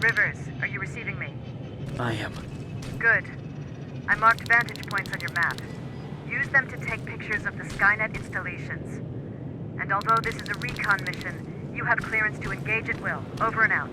Rivers, are you receiving me? I am. Good. I marked vantage points on your map. Use them to take pictures of the Skynet installations. And although this is a recon mission, you have clearance to engage at will. Over and out.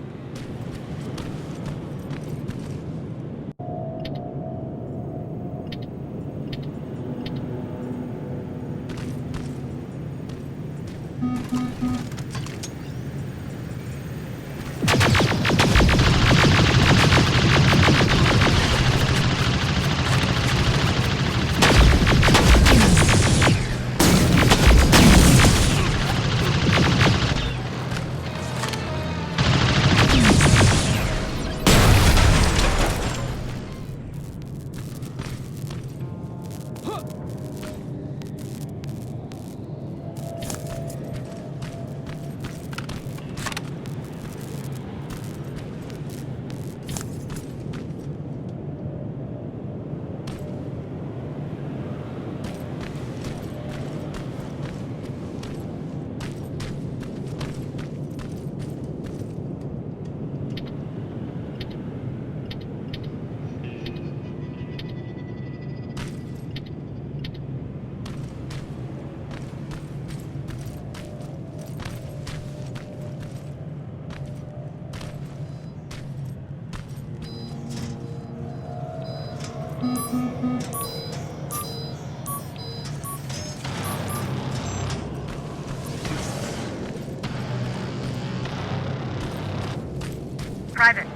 Private,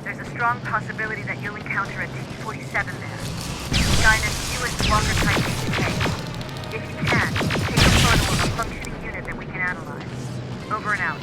there's a strong possibility that you'll encounter a T-47 there. Skynet's newest Walker-type HK. If you can, take a photo of a functioning unit that we can analyze. Over and out.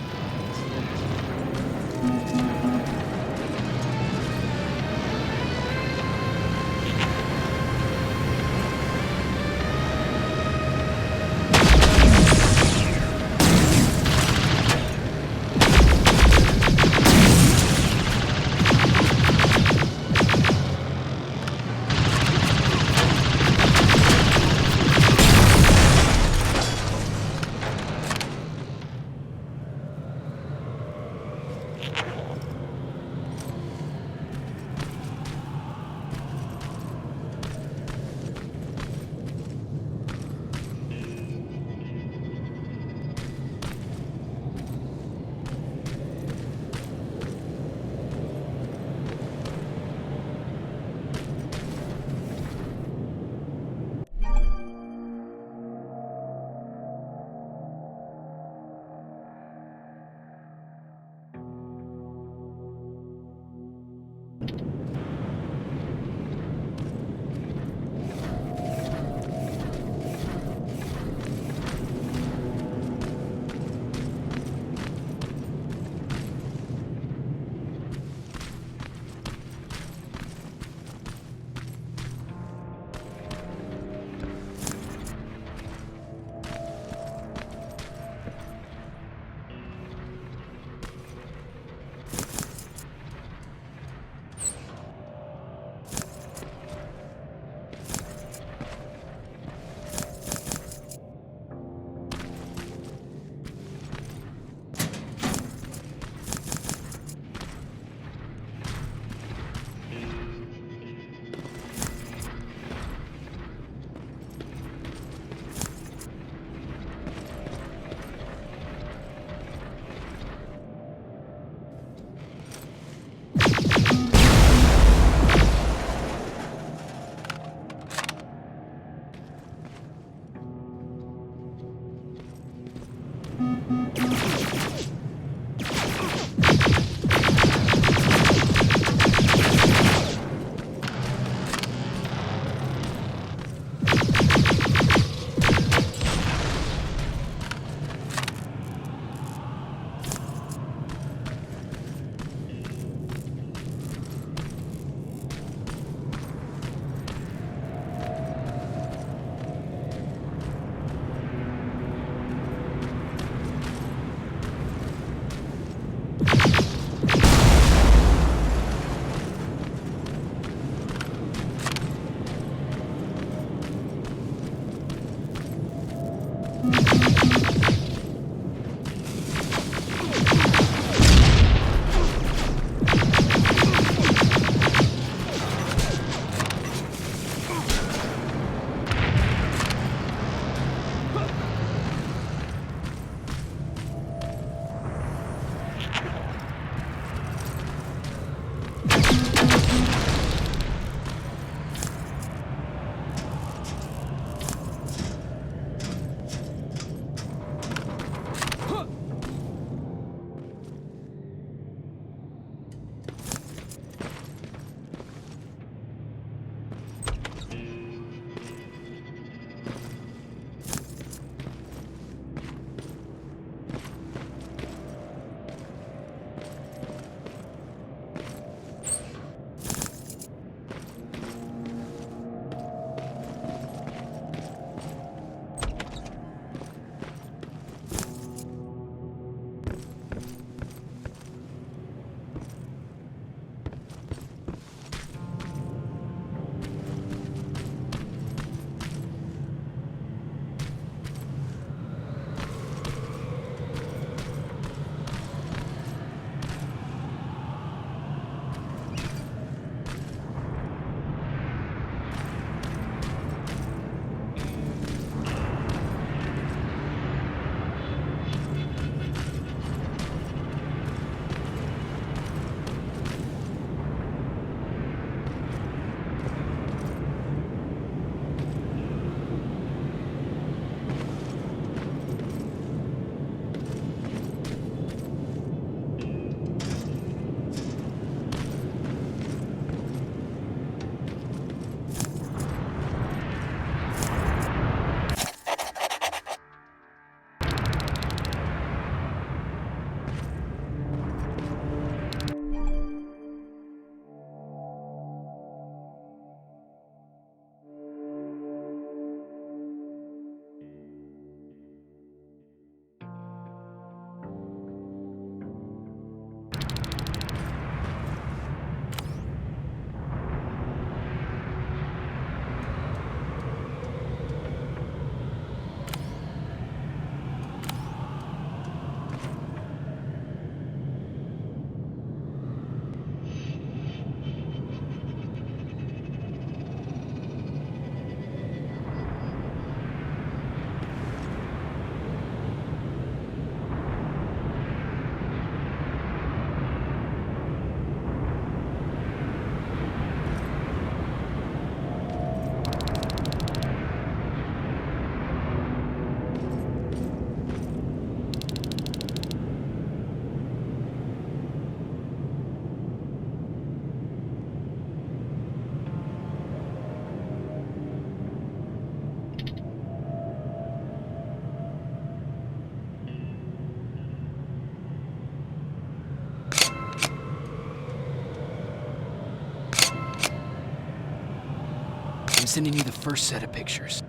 sending you the first set of pictures.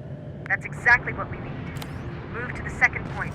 That's exactly what we need. Move to the second point.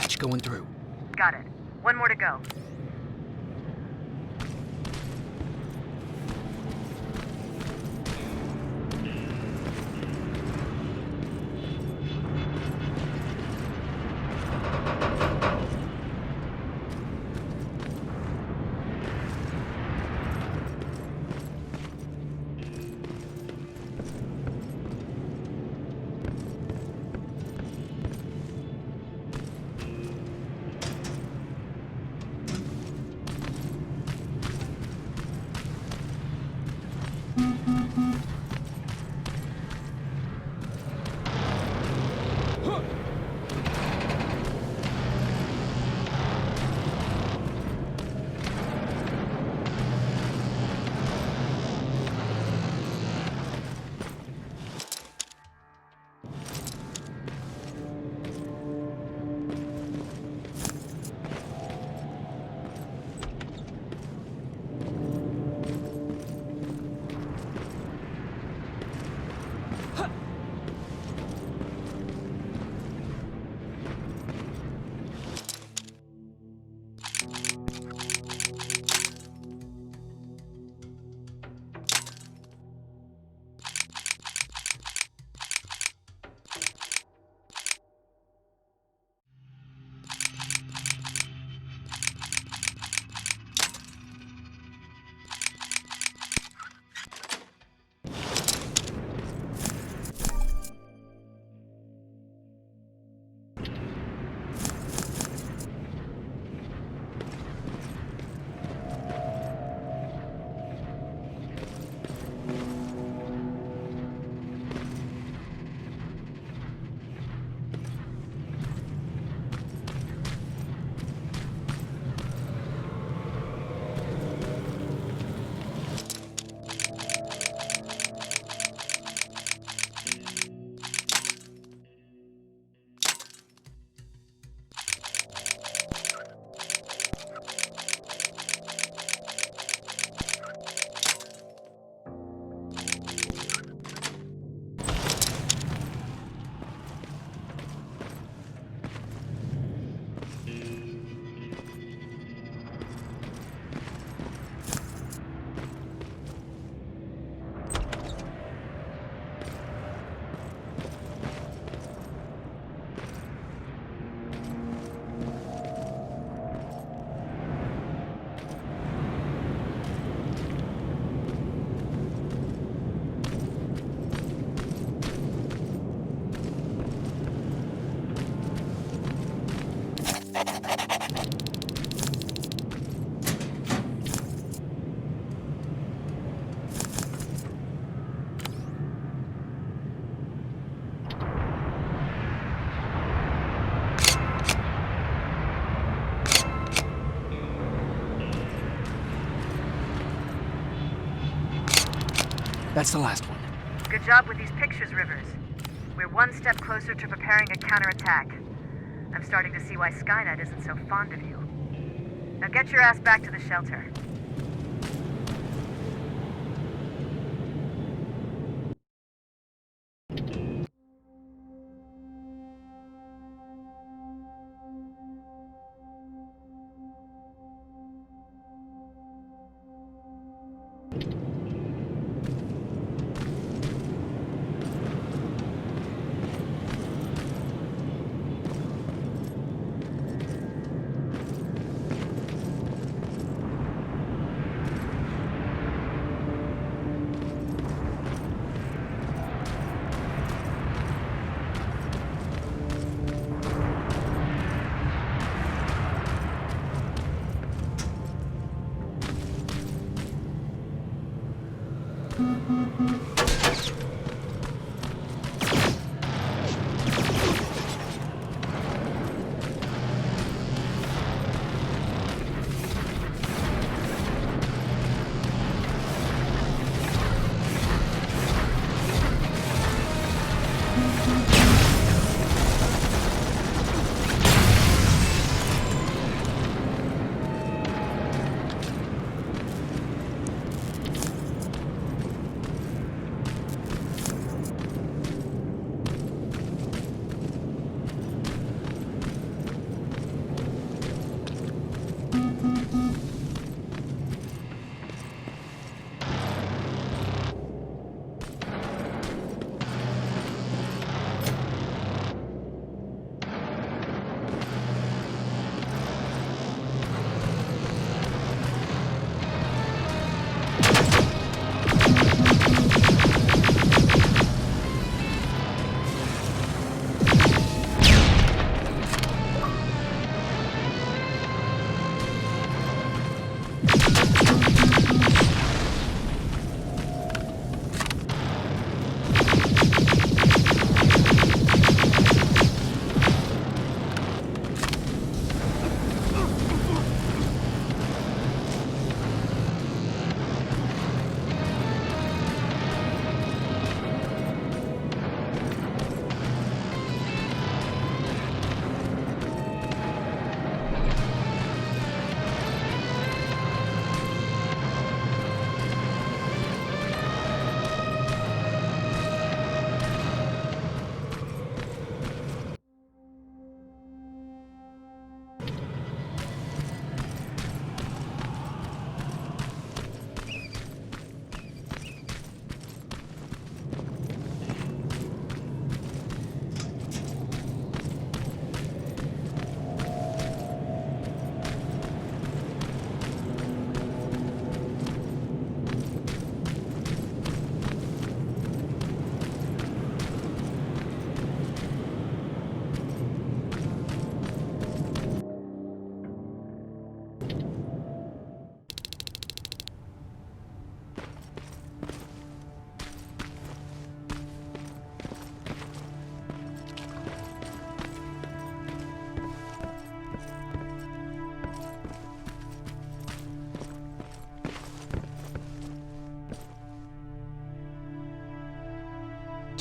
hatch going through. Got it. One more to go. That's the last one. Good job with these pictures, Rivers. We're one step closer to preparing a counterattack. I'm starting to see why Skynet isn't so fond of you. Now get your ass back to the shelter.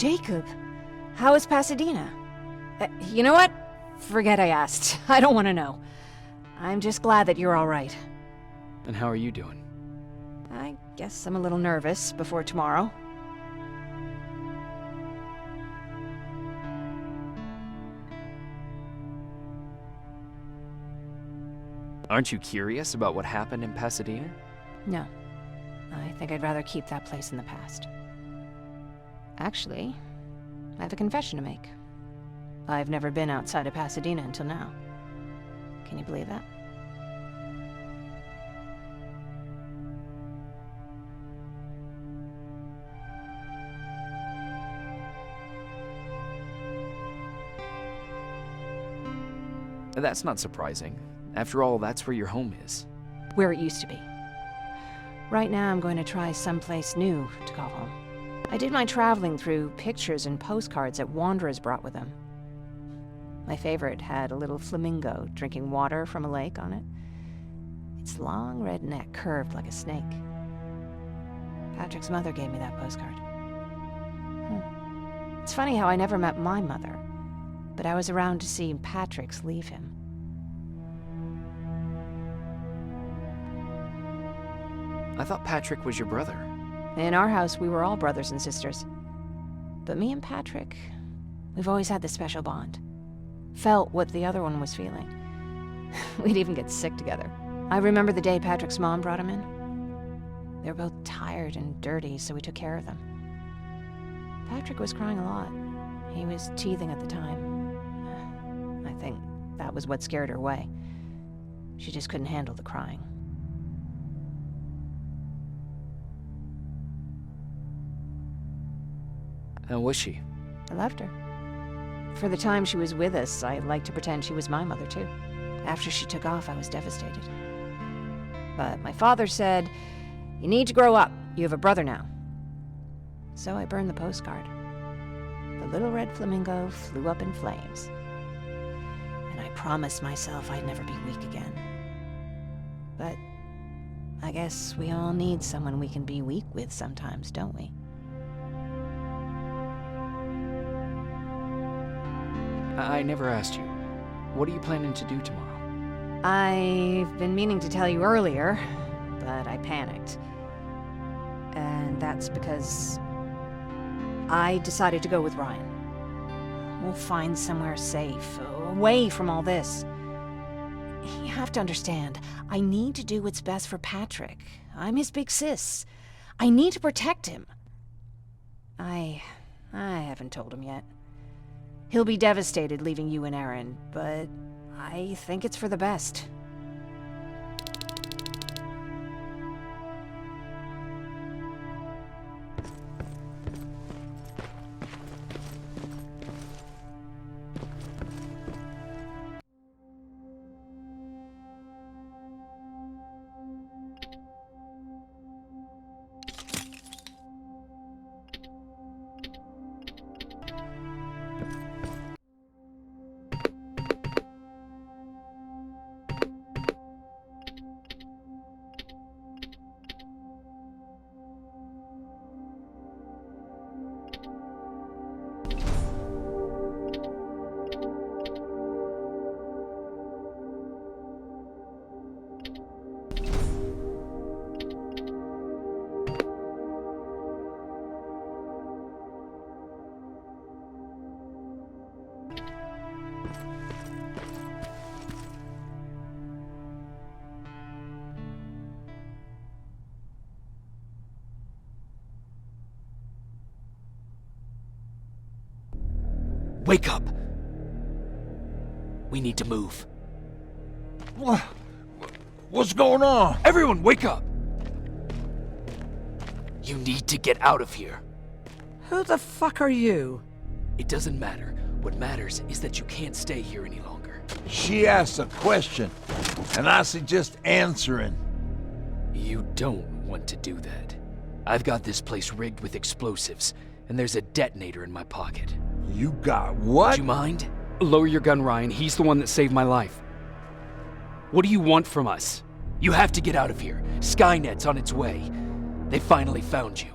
Jacob, how is Pasadena? You know what? Forget I asked. I don't want to know. I'm just glad that you're all right. And how are you doing? I guess I'm a little nervous before tomorrow. Aren't you curious about what happened in Pasadena? No. I think I'd rather keep that place in the past. Actually, I have a confession to make. I've never been outside of Pasadena until now. Can you believe that? That's not surprising. After all, that's where your home is. Where it used to be. Right now, I'm going to try someplace new to call home. I did my traveling through pictures and postcards that wanderers brought with them. My favorite had a little flamingo drinking water from a lake on it. Its long red neck curved like a snake. Patrick's mother gave me that postcard. It's funny how I never met my mother, but I was around to see Patrick's leave him. I thought Patrick was your brother. In our house, we were all brothers and sisters. But me and Patrick, we've always had this special bond. Felt what the other one was feeling. We'd even get sick together. I remember the day Patrick's mom brought him in. They were both tired and dirty, so we took care of them. Patrick was crying a lot. He was teething at the time. I think that was what scared her away. She just couldn't handle the crying. How was she? I loved her. For the time she was with us, I liked to pretend she was my mother, too. After she took off, I was devastated. But my father said, "You need to grow up. You have a brother now." So I burned the postcard. The little red flamingo flew up in flames. And I promised myself I'd never be weak again. But I guess we all need someone we can be weak with sometimes, don't we? I never asked you. What are you planning to do tomorrow? I've been meaning to tell you earlier, but I panicked. And that's because I decided to go with Ryan. We'll find somewhere safe, away from all this. You have to understand, I need to do what's best for Patrick. I'm his big sis. I need to protect him. I haven't told him yet. He'll be devastated leaving you and Aaron, but I think it's for the best. Wake up! We need to move. What's going on? Everyone, wake up! You need to get out of here. Who the fuck are you? It doesn't matter. What matters is that you can't stay here any longer. She asked a question, and I suggest answering. You don't want to do that. I've got this place rigged with explosives, and there's a detonator in my pocket. You got what? Would you mind? Lower your gun, Ryan. He's the one that saved my life. What do you want from us? You have to get out of here. Skynet's on its way. They finally found you.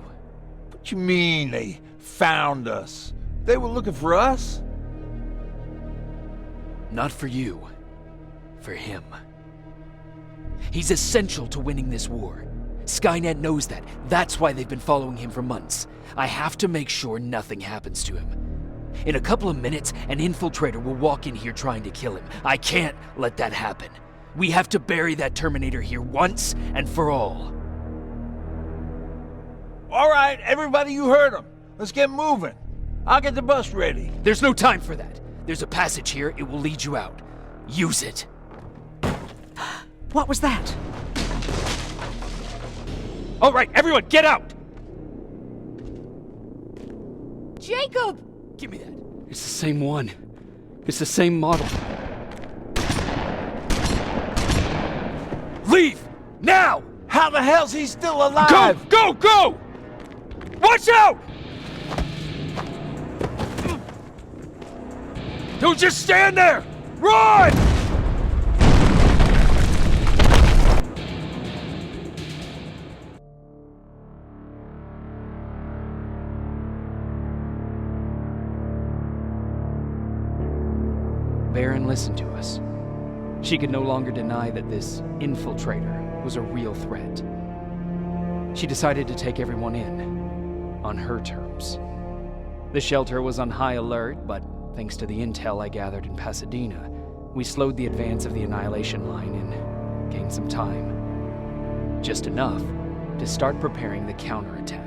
What you mean they found us. They were looking for us? Not for you. For him. He's essential to winning this war. Skynet knows that. That's why they've been following him for months. I have to make sure nothing happens to him. In a couple of minutes, an infiltrator will walk in here trying to kill him. I can't let that happen. We have to bury that Terminator here once and for all. All right, everybody, you heard him. Let's get moving. I'll get the bus ready. There's no time for that. There's a passage here. It will lead you out. Use it. What was that? All right, everyone, get out! Jacob! Give me that. It's the same one. It's the same model. Leave! Now! How the hell's he still alive? Go! Go! Go! Watch out! Don't just stand there! Run! Baron listened to us. She could no longer deny that this infiltrator was a real threat. She decided to take everyone in, on her terms. The shelter was on high alert, but thanks to the intel I gathered in Pasadena, we slowed the advance of the Annihilation Line and gained some time. Just enough to start preparing the counterattack.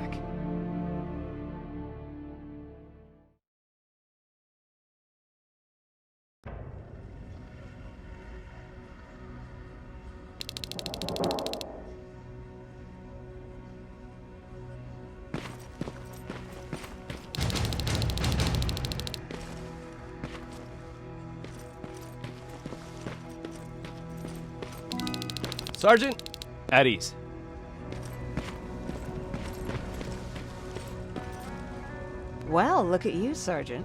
Sergeant? At ease. Well, look at you, Sergeant.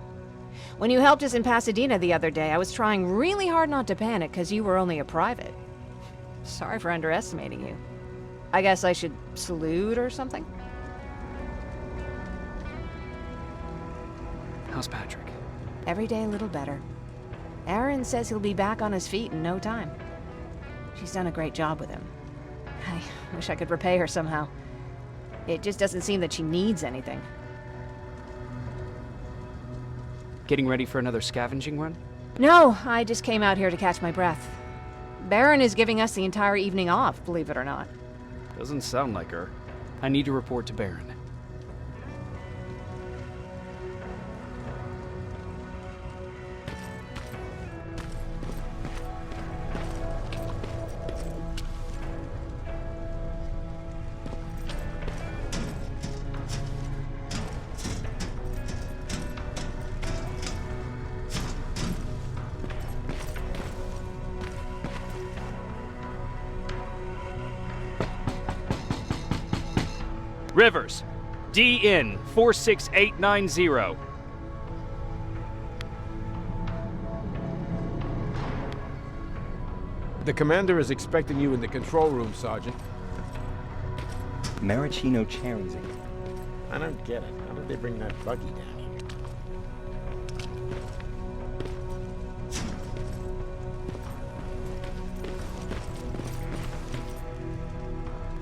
When you helped us in Pasadena the other day, I was trying really hard not to panic because you were only a private. Sorry for underestimating you. I guess I should salute or something? How's Patrick? Every day a little better. Aaron says he'll be back on his feet in no time. She's done a great job with him. I wish I could repay her somehow. It just doesn't seem that she needs anything. Getting ready for another scavenging run? No, I just came out here to catch my breath. Baron is giving us the entire evening off, believe it or not. Doesn't sound like her. I need to report to Baron. Rivers, DN 46890. The commander is expecting you in the control room, Sergeant. Maraschino cherries. I don't get it. How did they bring that buggy down here?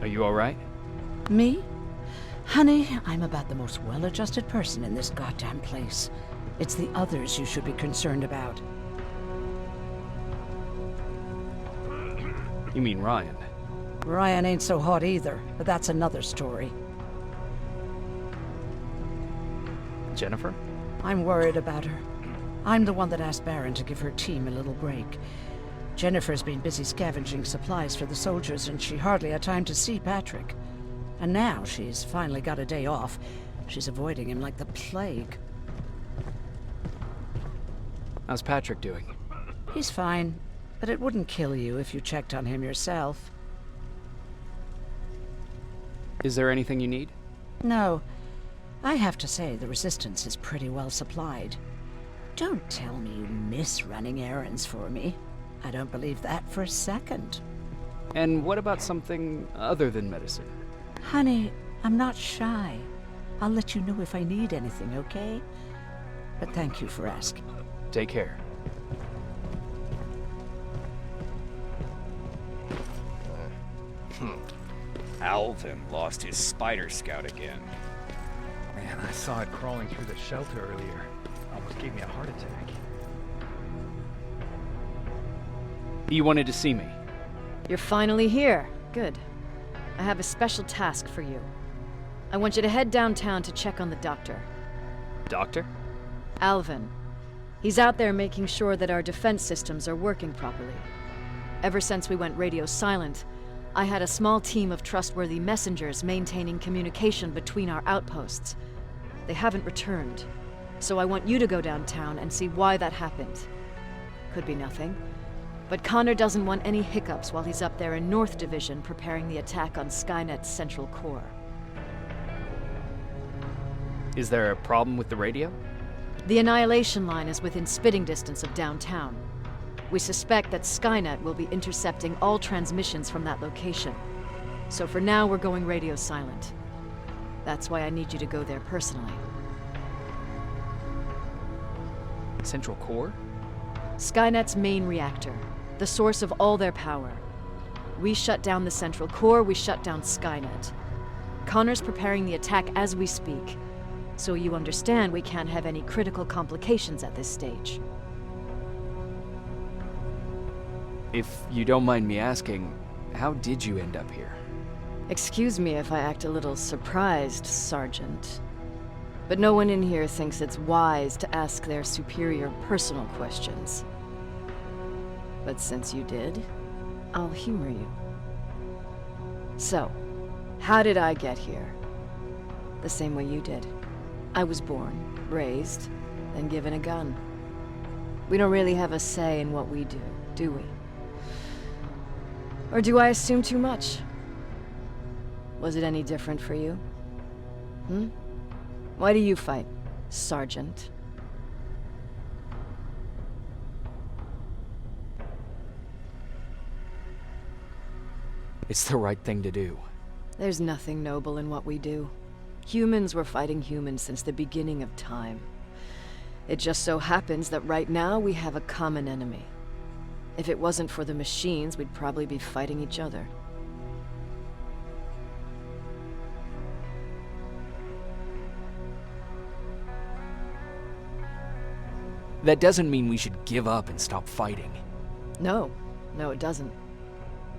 Are you all right? Me? Honey, I'm about the most well-adjusted person in this goddamn place. It's the others you should be concerned about. You mean Ryan? Ryan ain't so hot either, but that's another story. Jennifer? I'm worried about her. I'm the one that asked Baron to give her team a little break. Jennifer's been busy scavenging supplies for the soldiers, and she hardly had time to see Patrick. And now she's finally got a day off. She's avoiding him like the plague. How's Patrick doing? He's fine, but it wouldn't kill you if you checked on him yourself. Is there anything you need? No. I have to say the Resistance is pretty well supplied. Don't tell me you miss running errands for me. I don't believe that for a second. And what about something other than medicine? Honey, I'm not shy. I'll let you know if I need anything, okay? But thank you for asking. Take care. Alvin lost his spider scout again. Man, I saw it crawling through the shelter earlier. Almost gave me a heart attack. You wanted to see me? You're finally here. Good. I have a special task for you. I want you to head downtown to check on the doctor. Doctor? Alvin. He's out there making sure that our defense systems are working properly. Ever since we went radio silent, I had a small team of trustworthy messengers maintaining communication between our outposts. They haven't returned, so I want you to go downtown and see why that happened. Could be nothing, but Connor doesn't want any hiccups while he's up there in North Division preparing the attack on Skynet's central core. Is there a problem with the radio? The Annihilation Line is within spitting distance of downtown. We suspect that Skynet will be intercepting all transmissions from that location. So for now, we're going radio silent. That's why I need you to go there personally. Central core? Skynet's main reactor, the source of all their power. We shut down the central core, we shut down Skynet. Connor's preparing the attack as we speak, so you understand we can't have any critical complications at this stage. If you don't mind me asking, how did you end up here? Excuse me if I act a little surprised, Sergeant. But no one in here thinks it's wise to ask their superior personal questions. But since you did, I'll humor you. So, how did I get here? The same way you did. I was born, raised, then given a gun. We don't really have a say in what we do we? Or do I assume too much? Was it any different for you? Why do you fight, Sergeant? It's the right thing to do. There's nothing noble in what we do. Humans were fighting humans since the beginning of time. It just so happens that right now we have a common enemy. If it wasn't for the machines, we'd probably be fighting each other. That doesn't mean we should give up and stop fighting. No, it doesn't.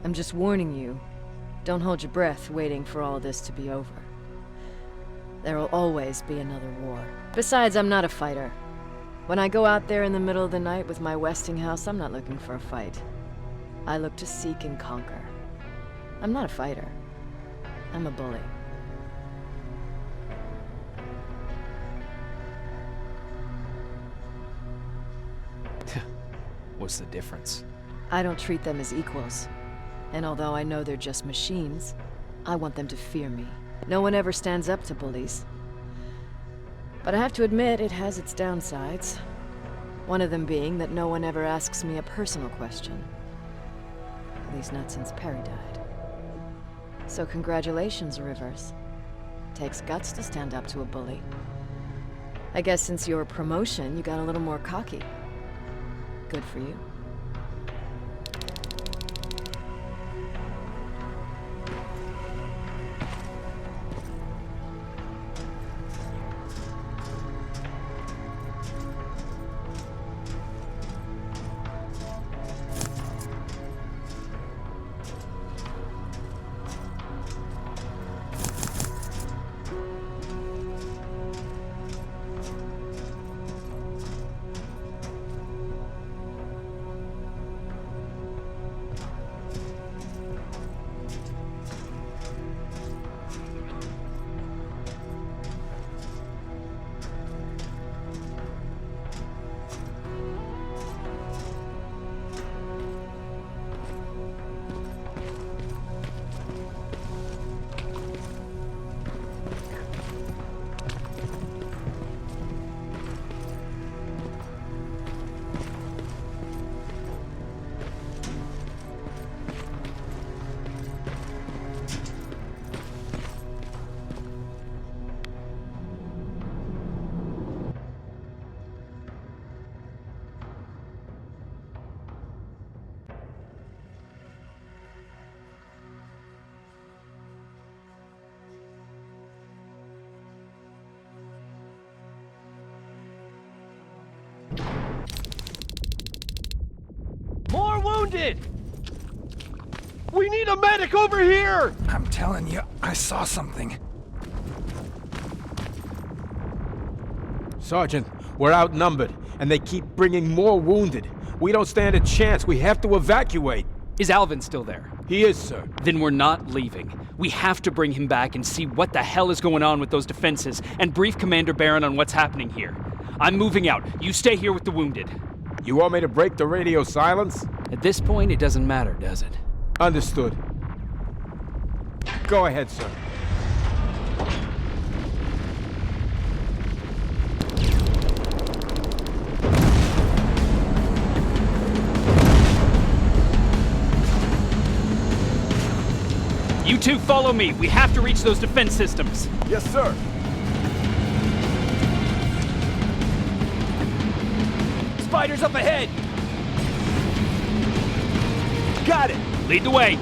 I'm just warning you. Don't hold your breath waiting for all this to be over. There will always be another war. Besides, I'm not a fighter. When I go out there in the middle of the night with my Westinghouse, I'm not looking for a fight. I look to seek and conquer. I'm not a fighter. I'm a bully. What's the difference? I don't treat them as equals. And although I know they're just machines, I want them to fear me. No one ever stands up to bullies. But I have to admit, it has its downsides. One of them being that no one ever asks me a personal question. At least not since Perry died. So congratulations, Rivers. Takes guts to stand up to a bully. I guess since your promotion, you got a little more cocky. Good for you. wounded! We need a medic over here! I'm telling you, I saw something. Sergeant, we're outnumbered, and they keep bringing more wounded. We don't stand a chance. We have to evacuate. Is Alvin still there? He is, sir. Then we're not leaving. We have to bring him back and see what the hell is going on with those defenses and brief Commander Barron on what's happening here. I'm moving out. You stay here with the wounded. You want me to break the radio silence? At this point, it doesn't matter, does it? Understood. Go ahead, sir. You two follow me. We have to reach those defense systems. Yes, sir. Spiders up ahead! Got it! Lead the way.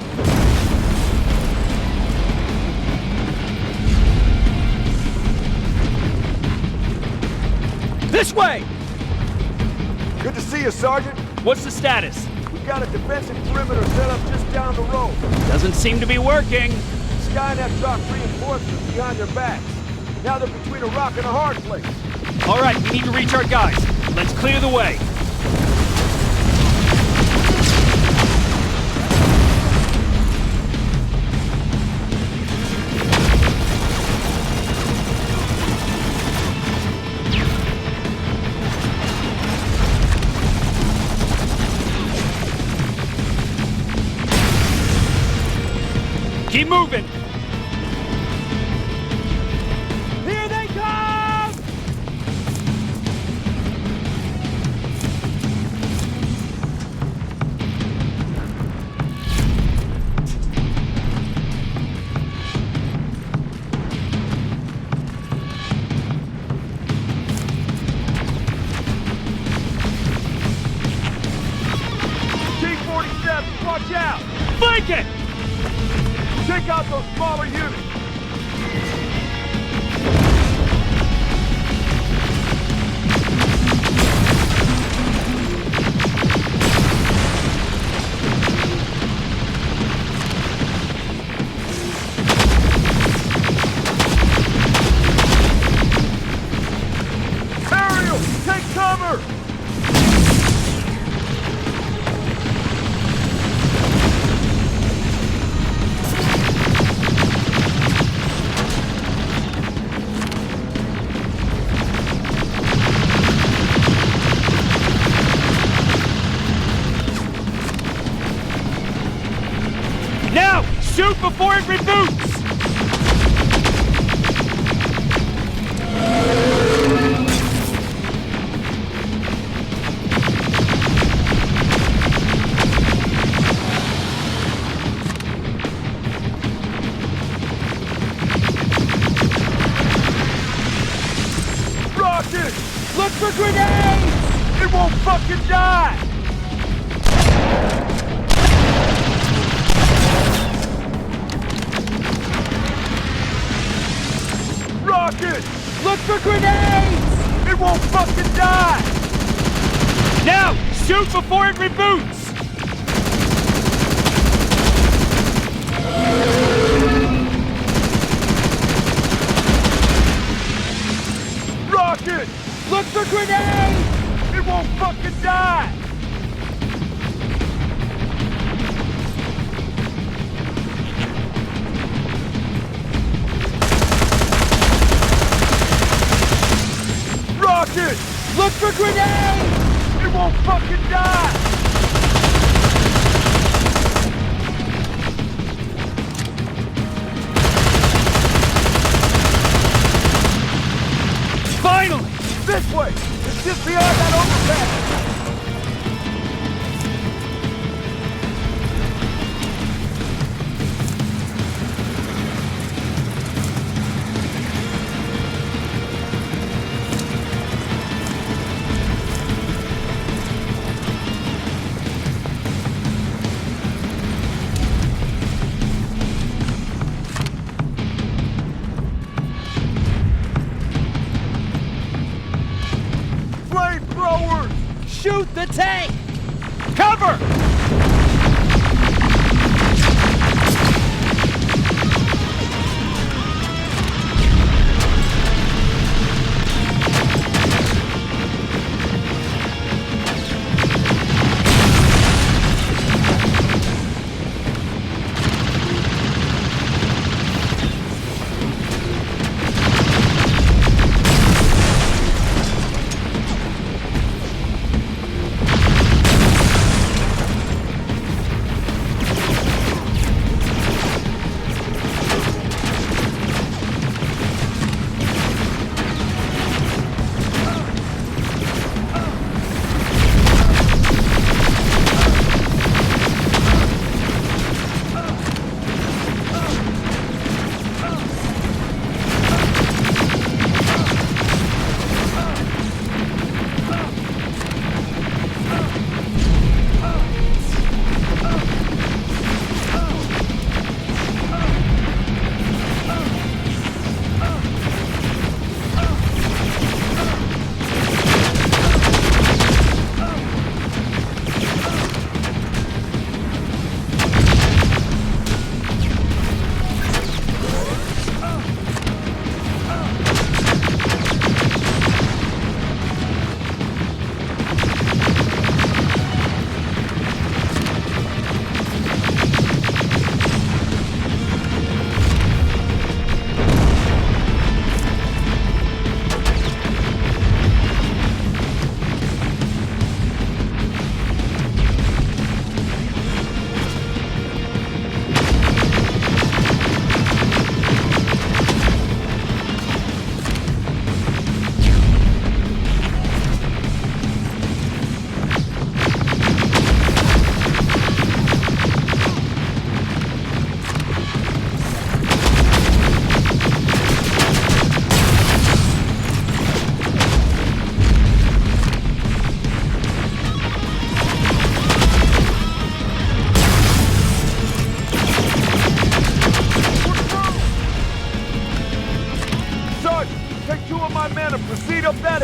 This way! Good to see you, Sergeant. What's the status? We've got a defensive perimeter set up just down the road. Doesn't seem to be working. Skynet dropped reinforcements behind their backs. Now they're between a rock and a hard place. All right, we need to reach our guys. Let's clear the way. Keep moving! Here they come! T-47, watch out! Flank it! Take out those smaller units! Ariel, take cover! Now! Shoot before it reboots! Rocket! Look for grenades! It won't fucking die! Rocket! Look for grenades! It won't fucking die! Now! Shoot before it reboots! Rocket! Look for grenades! It won't fucking die! Rocket! Look for grenades! It won't fucking die! Finally! This way! It's just beyond that overpass! Flamethrowers! Shoot the tank! Cover!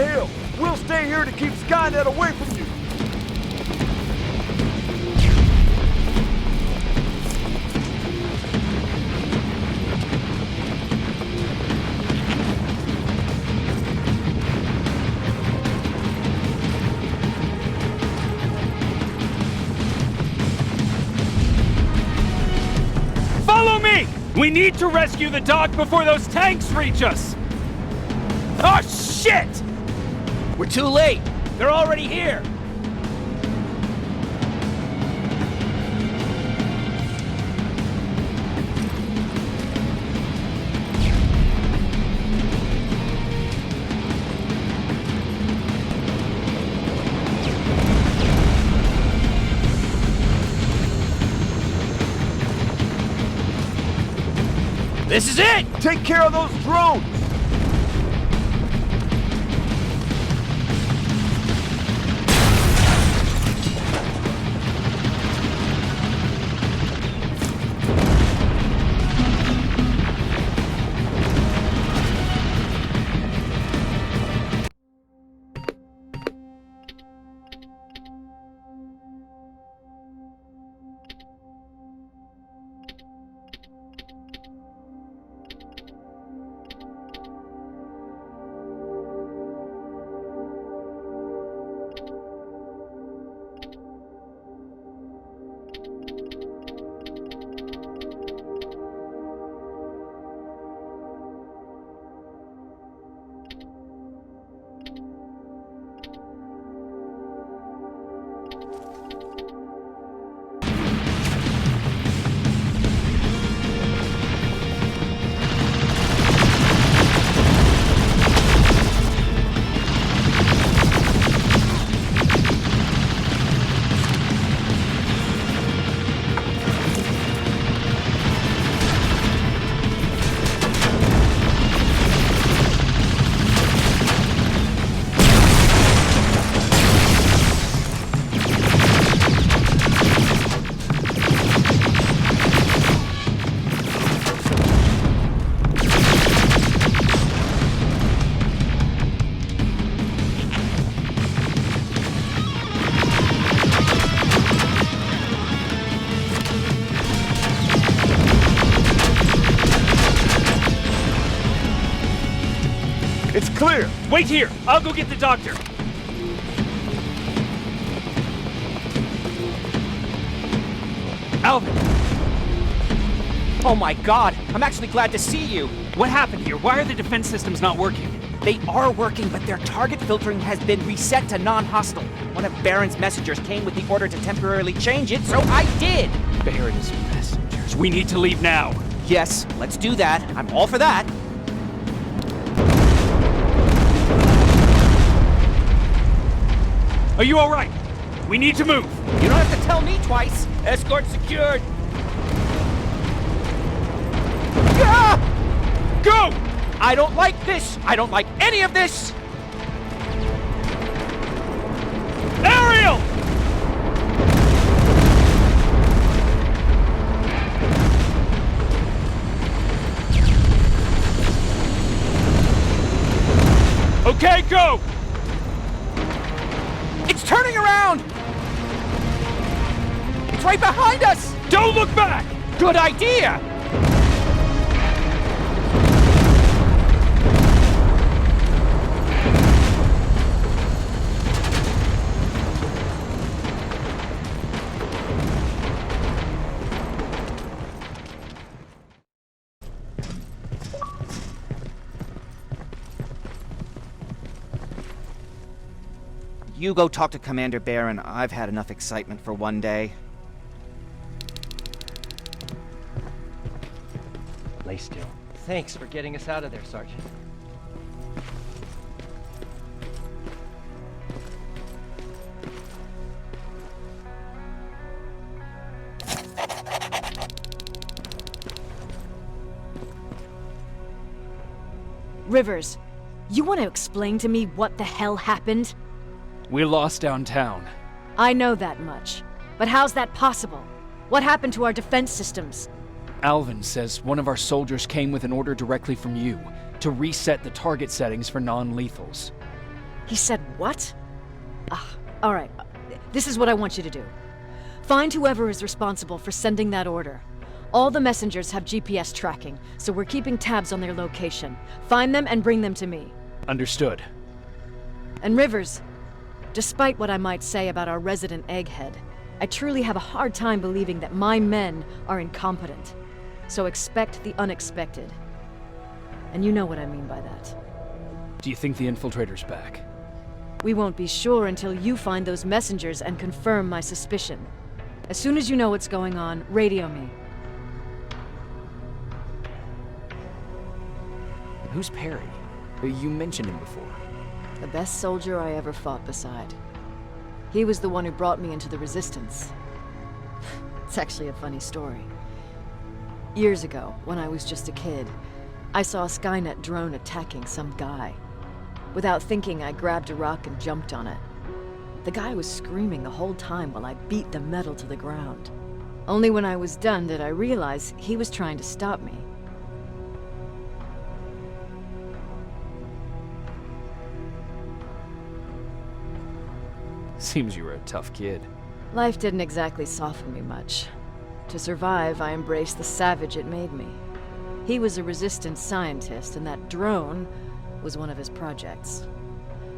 hill. We'll stay here to keep Skynet away from you. Follow me! We need to rescue the dock before those tanks reach us! Oh, shit! We're too late. They're already here. This is it! Take care of those drones! It's clear! Wait here! I'll go get the doctor! Alvin! Oh my god, I'm actually glad to see you. What happened here? Why are the defense systems not working? They are working, but their target filtering has been reset to non-hostile. One of Baron's messengers came with the order to temporarily change it, so I did! Baron's messengers. We need to leave now. Yes, let's do that. I'm all for that. Are you alright? We need to move. You don't have to tell me twice. Escort secured. Ah! Go! I don't like this. I don't like any of this. Ariel! Okay, go! It's turning around! It's right behind us! Don't look back! Good idea! You go talk to Commander Baron. I've had enough excitement for one day. Lay still. Thanks for getting us out of there, Sergeant. Rivers, you want to explain to me what the hell happened? We lost downtown. I know that much. But how's that possible? What happened to our defense systems? Alvin says one of our soldiers came with an order directly from you to reset the target settings for non-lethals. He said what? All right. This is what I want you to do. Find whoever is responsible for sending that order. All the messengers have GPS tracking, so we're keeping tabs on their location. Find them and bring them to me. Understood. And Rivers, despite what I might say about our resident egghead, I truly have a hard time believing that my men are incompetent. So expect the unexpected. And you know what I mean by that. Do you think the infiltrator's back? We won't be sure until you find those messengers and confirm my suspicion. As soon as you know what's going on, radio me. Who's Perry? You mentioned him before. The best soldier I ever fought beside. He was the one who brought me into the Resistance. It's actually a funny story. Years ago, when I was just a kid, I saw a Skynet drone attacking some guy. Without thinking, I grabbed a rock and jumped on it. The guy was screaming the whole time while I beat the metal to the ground. Only when I was done did I realize he was trying to stop me. Seems you were a tough kid. Life didn't exactly soften me much. To survive, I embraced the savage it made me. He was a Resistance scientist, and that drone was one of his projects.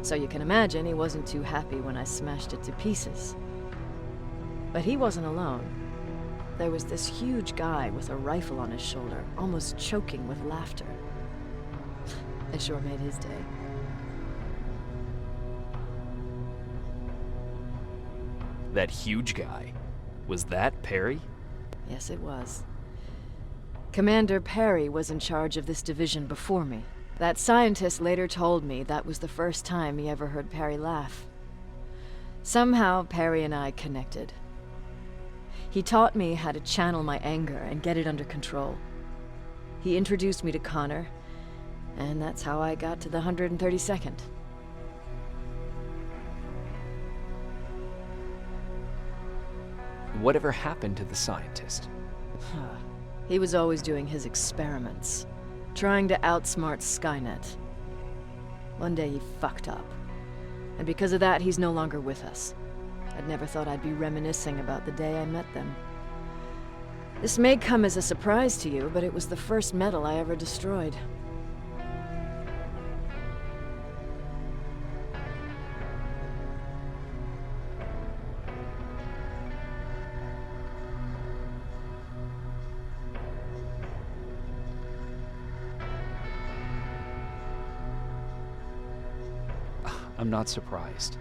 So you can imagine he wasn't too happy when I smashed it to pieces. But he wasn't alone. There was this huge guy with a rifle on his shoulder, almost choking with laughter. It sure made his day. That huge guy. Was that Perry? Yes, it was. Commander Perry was in charge of this division before me. That scientist later told me that was the first time he ever heard Perry laugh. Somehow, Perry and I connected. He taught me how to channel my anger and get it under control. He introduced me to Connor, and that's how I got to the 132nd. Whatever happened to the scientist? He was always doing his experiments, trying to outsmart Skynet. One day he fucked up, and because of that, he's no longer with us. I'd never thought I'd be reminiscing about the day I met them. This may come as a surprise to you, but it was the first metal I ever destroyed. I'm not surprised.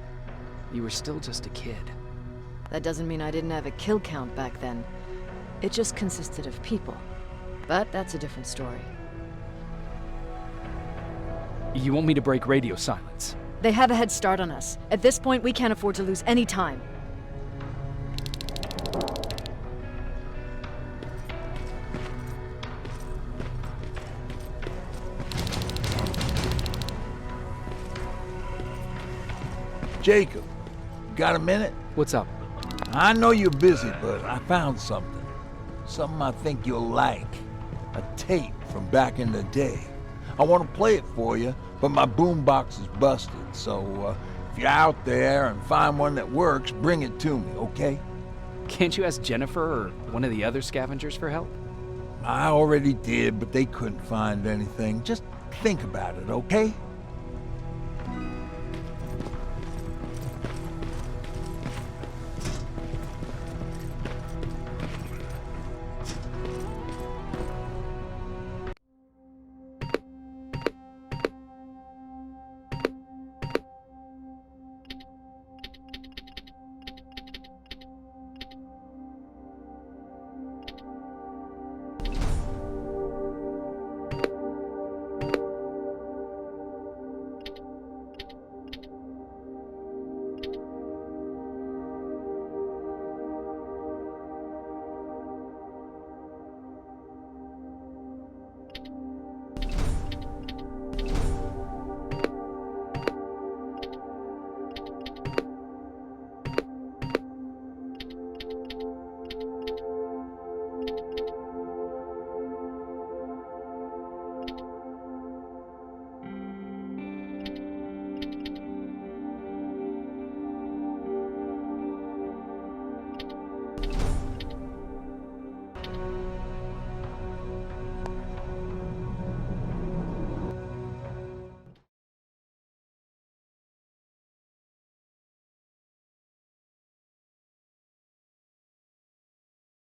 You were still just a kid. That doesn't mean I didn't have a kill count back then. It just consisted of people. But that's a different story. You want me to break radio silence? They have a head start on us. At this point, we can't afford to lose any time. Jacob, got a minute? What's up? I know you're busy, but I found something. Something I think you'll like. A tape from back in the day. I want to play it for you, but my boombox is busted, so if you're out there and find one that works, bring it to me, okay? Can't you ask Jennifer or one of the other scavengers for help? I already did, but they couldn't find anything. Just think about it, okay?